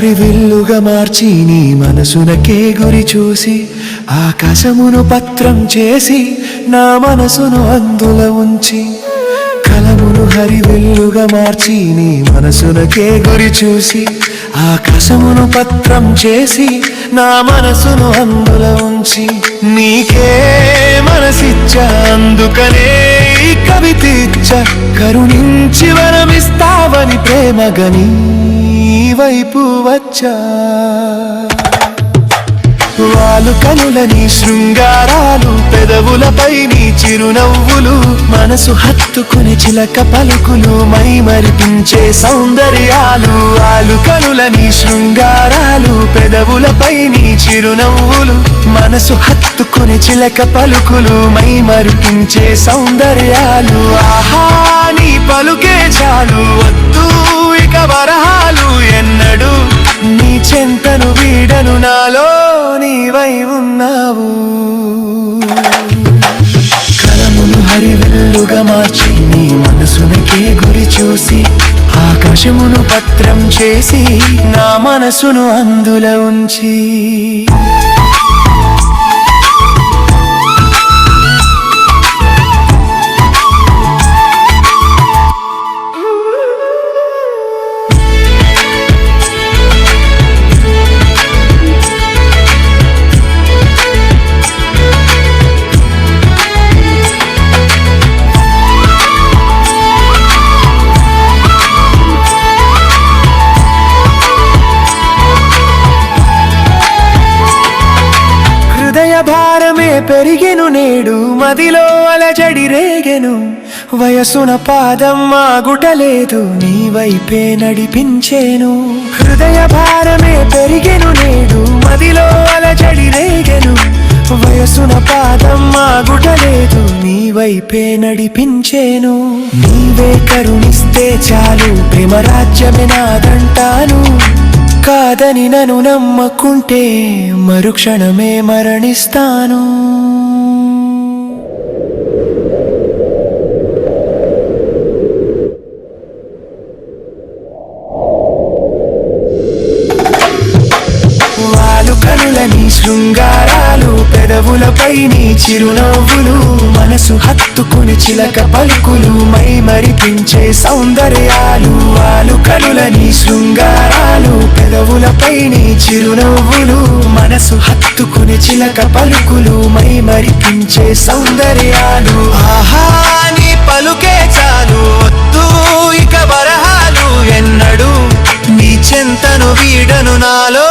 హరివిల్లుగా మార్చి నీ మనసునకే గురి చూసి ఆకాశమును పత్రం చేసి నా మనసును అందులో ఉంచి కలమును హరివిల్లుగా మార్చి నీ మనసునకే గురి చూసి ఆకాశమును పత్రం చేసి నా మనసును అందులో ఉంచి నీకే మనసిచ్చా అందుకనే ఈ కవితిచ్చ కరుణించి వరమిస్తావని ప్రేమగని వైపు వచ్చా వాలు కనులని శృంగారాలు పెదవులపై నీ చిరునవ్వులు మనసు హత్తుకుని చిలక పలుకులు మై మరిపించే సౌందర్యాలు వాలు కనులని శృంగారాలు పెదవులపై నీ చిరునవ్వులు మనసు హత్తుకుని చిలక పలుకులు మై మరిపించే సౌందర్యాలు ఆహా నీ పలుకే చాలు వద్దు ఇక వరహాలు ఎన్నడు నీ చెంతను వీడను నాలో నీవై ఉన్నావు కలమును హరివిల్లుగా మార్చి నీ మనసునకే గురి చూసి ఆకాశమును పత్రం చేసి నా మనసును అందులో ఉంచి భారమే పెరిగెను నేడు మదిలో అలజడి రేగెను వయసున పాదం ఆగుటలేదు నీ వైపే నడిపించేను హృదయ భారమే పెరిగెను నేడు మదిలో అలజడి రేగెను వయసున పాదం ఆగుటలేదు నీ వైపే నడిపించేను నీవే కరుణిస్తే చాలు ప్రేమ రాజ్యమే నాదంటాను కాదని నన్ను నమ్మకుంటే మరుక్షణమే మరణిస్తాను వాలు కనులని శృంగారాలు పెదవులపై నీ చిరునవ్వులు మనసు హత్తుకుని చిలక పలుకులు మై మరిపించే సౌందర్యాలు వాలు కనులని శృంగారాలు పెదవులపై నీ చిరునవ్వులు మనసు హత్తుకుని చిలక పలుకులు మై మరిపించే సౌందర్యాలు ఆహా నీ పలుకే చాలు వద్దు ఇక వరహాలు ఎన్నడు నీ చెంతను వీడను నాలో